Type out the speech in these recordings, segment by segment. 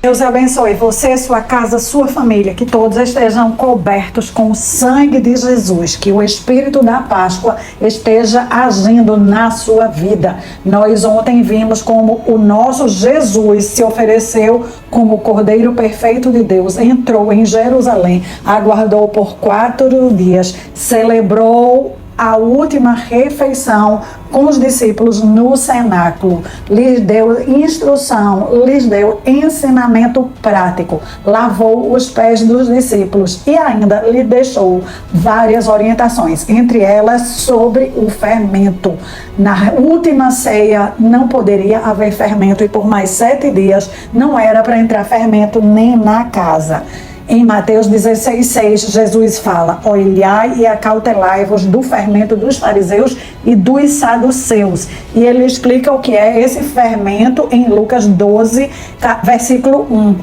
Deus abençoe você, sua casa, sua família, que todos estejam cobertos com o sangue de Jesus, que o Espírito da Páscoa esteja agindo na sua vida. Nós ontem vimos como o nosso Jesus se ofereceu como o Cordeiro perfeito de Deus, entrou em Jerusalém, aguardou por 4 dias, celebrou a última refeição com os discípulos no cenáculo, lhes deu instrução, lhes deu ensinamento prático, lavou os pés dos discípulos e ainda lhe deixou várias orientações, entre elas sobre o fermento. Na última ceia não poderia haver fermento e por mais 7 dias não era para entrar fermento nem na casa. Em Mateus 16,6, Jesus fala: olhai e acautelai-vos do fermento dos fariseus e dos saduceus. E ele explica o que é esse fermento em Lucas 12, versículo 1.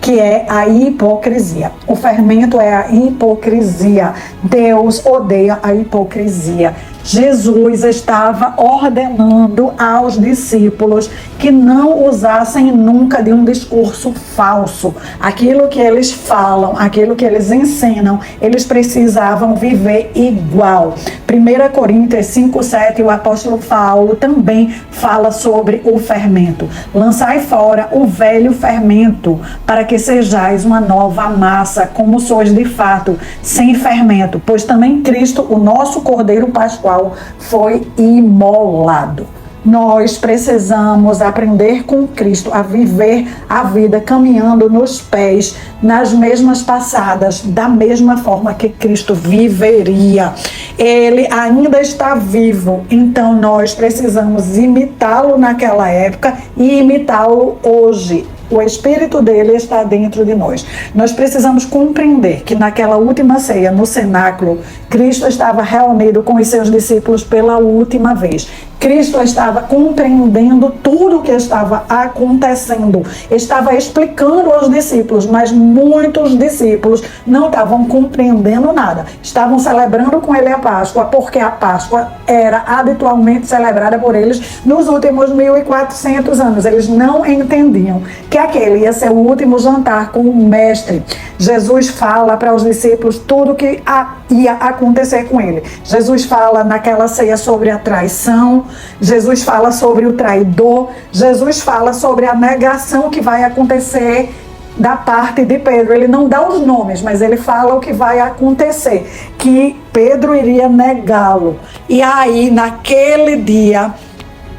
Que é a hipocrisia. O fermento é a hipocrisia. Deus odeia a hipocrisia. Jesus estava ordenando aos discípulos que não usassem nunca de um discurso falso. Aquilo que eles falam, aquilo que eles ensinam, eles precisavam viver igual. 1 Coríntios 5,7, o apóstolo Paulo também fala sobre o fermento. Lançai fora o velho fermento, para que sejais uma nova massa, como sois de fato, sem fermento, pois também Cristo, o nosso Cordeiro Pascual, foi imolado. Nós precisamos aprender com Cristo a viver a vida caminhando nos pés, nas mesmas passadas, da mesma forma que Cristo viveria. Ele ainda está vivo, então nós precisamos imitá-lo naquela época e imitá-lo hoje. O Espírito dele está dentro de nós. Nós precisamos compreender que naquela última ceia, no cenáculo, Cristo estava reunido com os seus discípulos pela última vez. Cristo estava compreendendo tudo o que estava acontecendo. Estava explicando aos discípulos, mas muitos discípulos não estavam compreendendo nada. Estavam celebrando com ele a Páscoa, porque a Páscoa era habitualmente celebrada por eles nos últimos 1400 anos. Eles não entendiam que aquele ia ser o último jantar com o Mestre. Jesus fala para os discípulos tudo o que ia acontecer com ele. Jesus fala naquela ceia sobre a traição, Jesus fala sobre o traidor, Jesus fala sobre a negação que vai acontecer da parte de Pedro. Ele não dá os nomes, mas ele fala o que vai acontecer, que Pedro iria negá-lo. E aí, naquele dia,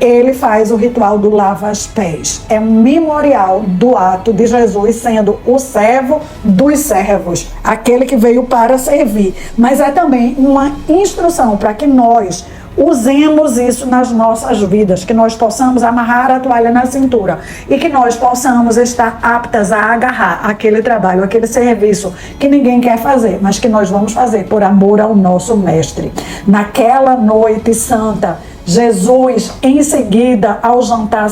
ele faz o ritual do lava-pés. É um memorial do ato de Jesus sendo o servo dos servos, aquele que veio para servir. Mas é também uma instrução para que nós usemos isso nas nossas vidas, que nós possamos amarrar a toalha na cintura e que nós possamos estar aptas a agarrar aquele trabalho, aquele serviço que ninguém quer fazer, mas que nós vamos fazer por amor ao nosso Mestre. Naquela noite santa, Jesus, em seguida, ao jantar,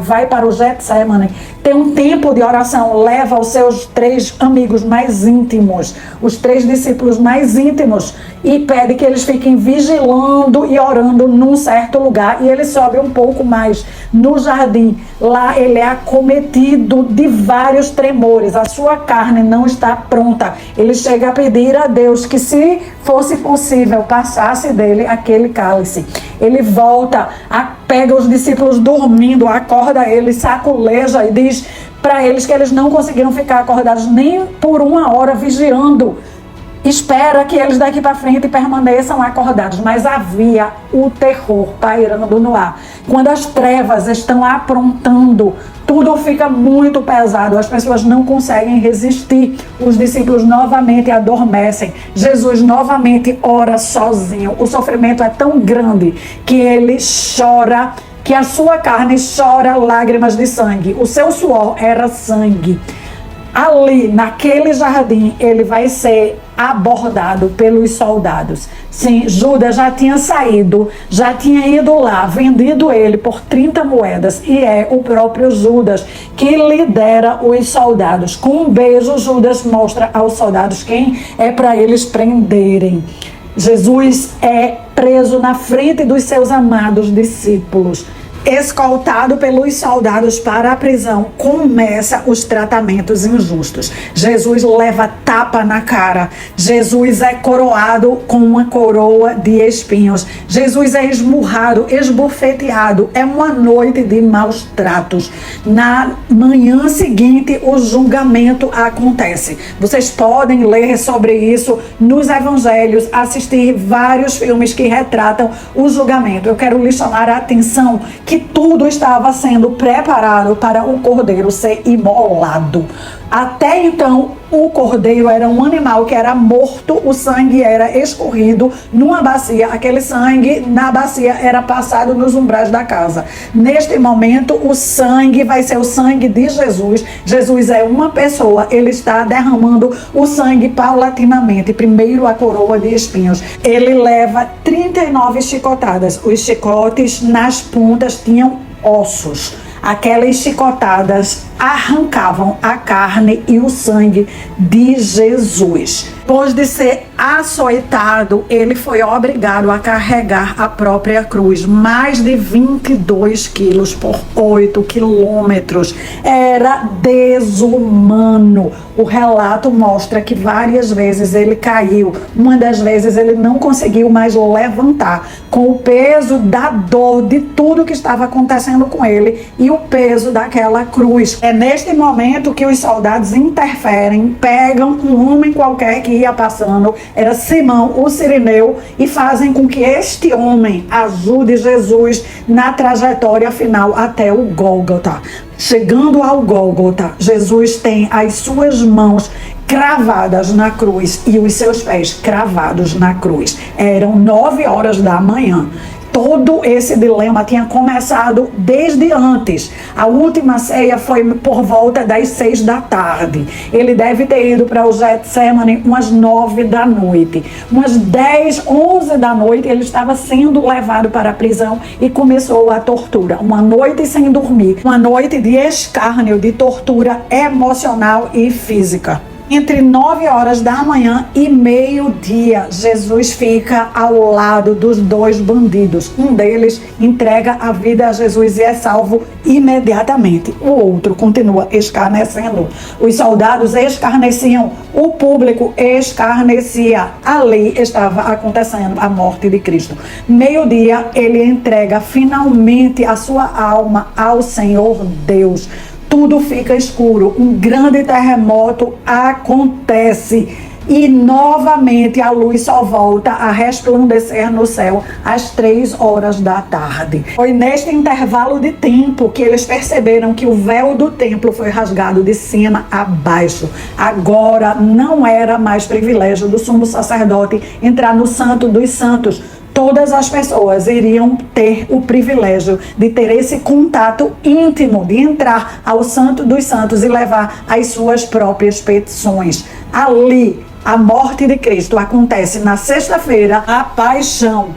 vai para o Getsemane, tem um tempo de oração, leva os seus 3 amigos mais íntimos, os 3 discípulos mais íntimos, e pede que eles fiquem vigilando e orando num certo lugar, e ele sobe um pouco mais no jardim. Lá ele é acometido de vários tremores, a sua carne não está pronta. Ele chega a pedir a Deus que, se fosse possível, passasse dele aquele cálice. Ele volta, pega os discípulos dormindo, acorda eles, saculeja e diz para eles que eles não conseguiram ficar acordados nem por 1 hora vigiando. Espera que eles daqui para frente permaneçam acordados, mas havia o terror pairando no ar. Quando as trevas estão aprontando, tudo fica muito pesado, as pessoas não conseguem resistir. Os discípulos novamente adormecem. Jesus novamente ora sozinho. O sofrimento é tão grande que ele chora, que a sua carne chora lágrimas de sangue. O seu suor era sangue. Ali, naquele jardim, ele vai ser abordado pelos soldados. Sim, Judas já tinha saído, já tinha ido lá, vendido ele por 30 moedas. E é o próprio Judas que lidera os soldados. Com um beijo, Judas mostra aos soldados quem é para eles prenderem. Jesus é preso na frente dos seus amados discípulos. escoltado pelos soldados para a prisão, começa os tratamentos injustos. Jesus leva tapa na cara. Jesus é coroado com uma coroa de espinhos. Jesus é esmurrado, esbofeteado. É uma noite de maus tratos. Na manhã seguinte, o julgamento acontece. Vocês podem ler sobre isso nos evangelhos, assistir vários filmes que retratam o julgamento. Eu quero lhe chamar a atenção que tudo estava sendo preparado para o cordeiro ser imolado. Até então, o cordeiro era um animal que era morto, o sangue era escorrido numa bacia, aquele sangue na bacia era passado nos umbrais da casa. Neste momento, o sangue vai ser o sangue de Jesus. Jesus é uma pessoa, ele está derramando o sangue paulatinamente. Primeiro a coroa de espinhos. Ele leva 39 chicotadas. Os chicotes nas pontas tinham ossos. Aquelas chicotadas arrancavam a carne e o sangue de Jesus. Depois de ser açoitado, ele foi obrigado a carregar a própria cruz. Mais de 22 quilos por 8 quilômetros. Era desumano. O relato mostra que várias vezes ele caiu. Uma das vezes ele não conseguiu mais levantar. Com o peso da dor de tudo que estava acontecendo com ele e o peso daquela cruz. É neste momento que os soldados interferem, pegam um homem qualquer que ia passando, era Simão, o Cireneu, e fazem com que este homem ajude Jesus na trajetória final até o Gólgota. Chegando ao Gólgota, Jesus tem as suas mãos cravadas na cruz e os seus pés cravados na cruz. Eram 9 horas da manhã. Todo esse dilema tinha começado desde antes. A última ceia foi por volta das 6 da tarde. Ele deve ter ido para o Getsemane umas 9 da noite. Umas 10, 11 da noite, ele estava sendo levado para a prisão e começou a tortura. Uma noite sem dormir. Uma noite de escárnio, de tortura emocional e física. Entre 9 horas da manhã e meio-dia, Jesus fica ao lado dos 2 bandidos. Um deles entrega a vida a Jesus e é salvo imediatamente. O outro continua escarnecendo. Os soldados escarneciam, o público escarnecia. Ali estava acontecendo a morte de Cristo. Meio-dia, ele entrega finalmente a sua alma ao Senhor Deus. Tudo fica escuro, um grande terremoto acontece e novamente a luz só volta a resplandecer no céu às 3 horas da tarde. Foi neste intervalo de tempo que eles perceberam que o véu do templo foi rasgado de cima a baixo. Agora não era mais privilégio do sumo sacerdote entrar no Santo dos Santos. Todas as pessoas iriam ter o privilégio de ter esse contato íntimo, de entrar ao Santo dos Santos e levar as suas próprias petições. Ali, a morte de Cristo acontece na sexta-feira, a paixão.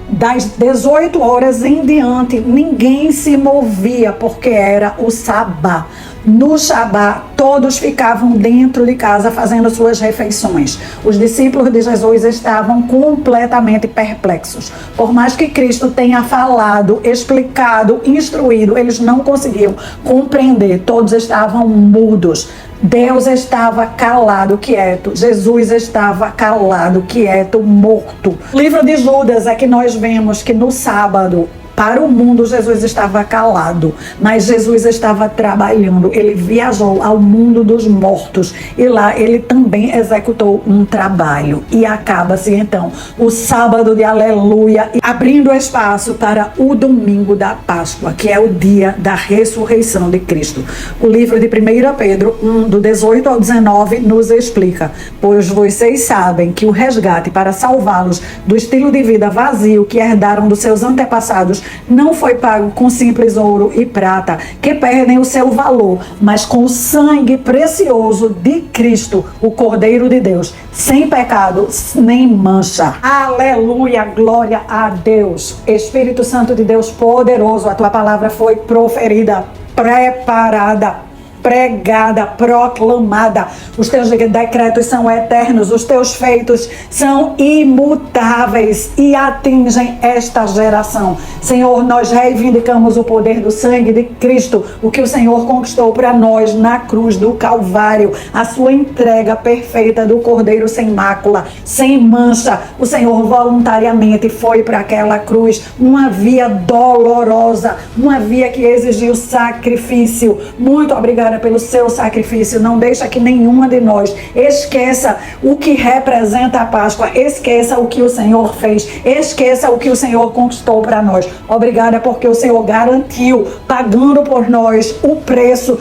Das 18 horas em diante, ninguém se movia porque era o sabá. No Shabá, todos ficavam dentro de casa fazendo suas refeições. Os discípulos de Jesus estavam completamente perplexos. Por mais que Cristo tenha falado, explicado, instruído, eles não conseguiam compreender. Todos estavam mudos. Deus estava calado, quieto. Jesus estava calado, quieto, morto. No livro de Judas é que nós vemos que no sábado, para o mundo, Jesus estava calado, mas Jesus estava trabalhando. Ele viajou ao mundo dos mortos e lá ele também executou um trabalho. E acaba-se então o sábado de aleluia, abrindo espaço para o domingo da Páscoa, que é o dia da ressurreição de Cristo. O livro de 1 Pedro 1, do 18 ao 19, nos explica: pois vocês sabem que o resgate para salvá-los do estilo de vida vazio que herdaram dos seus antepassados não foi pago com simples ouro e prata, que perdem o seu valor, mas com o sangue precioso de Cristo, o Cordeiro de Deus, sem pecado nem mancha. Aleluia, glória a Deus. Espírito Santo de Deus poderoso, a tua palavra foi proferida, preparada. pregada, proclamada. Os teus decretos são eternos, os teus feitos são imutáveis e atingem esta geração. Senhor, nós reivindicamos o poder do sangue de Cristo, o que o Senhor conquistou para nós na cruz do Calvário, a sua entrega perfeita do Cordeiro sem mácula, sem mancha. O Senhor voluntariamente foi para aquela cruz, uma via dolorosa, uma via que exigiu sacrifício. Muito obrigada pelo seu sacrifício. Não deixa que nenhuma de nós esqueça o que representa a Páscoa, esqueça o que o Senhor fez, esqueça o que o Senhor conquistou para nós. Obrigada porque o Senhor garantiu, pagando por nós o preço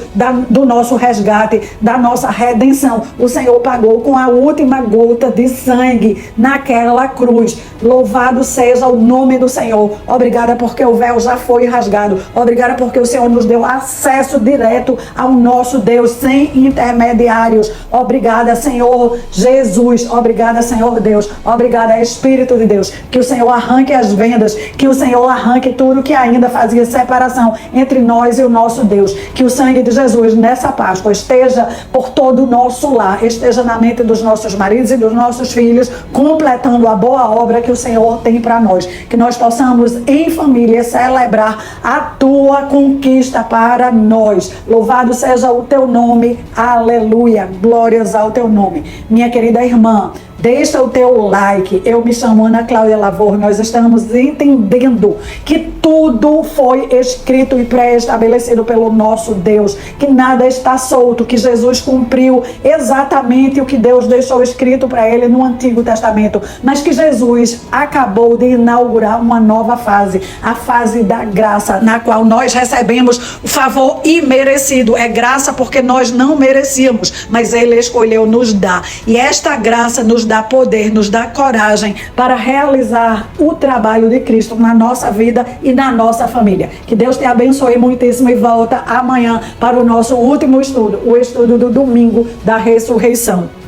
do nosso resgate, da nossa redenção. O Senhor pagou com a última gota de sangue naquela cruz. Louvado seja o nome do Senhor. Obrigada porque o véu já foi rasgado. Obrigada porque o Senhor nos deu acesso direto ao nosso Deus, sem intermediários. Obrigada, Senhor Jesus. Obrigada, Senhor Deus. Obrigada, Espírito de Deus. Que o Senhor arranque as vendas, que o Senhor arranque tudo que ainda fazia separação entre nós e o nosso Deus. Que o sangue de Jesus nessa Páscoa esteja por todo o nosso lar, esteja na mente dos nossos maridos e dos nossos filhos, completando a boa obra que o Senhor tem para nós. Que nós possamos em família celebrar a tua conquista para nós. Louvado seja o teu nome. Aleluia. Glórias ao teu nome. Minha querida irmã, deixa o teu like. Eu me chamo Ana Cláudia Lavor. Nós estamos entendendo que tudo foi escrito e pré-estabelecido pelo nosso Deus, que nada está solto, que Jesus cumpriu exatamente o que Deus deixou escrito para ele no Antigo Testamento, mas que Jesus acabou de inaugurar uma nova fase, a fase da graça, na qual nós recebemos o favor imerecido. É graça porque nós não merecíamos, mas ele escolheu nos dar. E esta graça nos dá poder, nos dá coragem para realizar o trabalho de Cristo na nossa vida e na nossa família. Que Deus te abençoe muitíssimo e volta amanhã para o nosso último estudo, o estudo do domingo da ressurreição.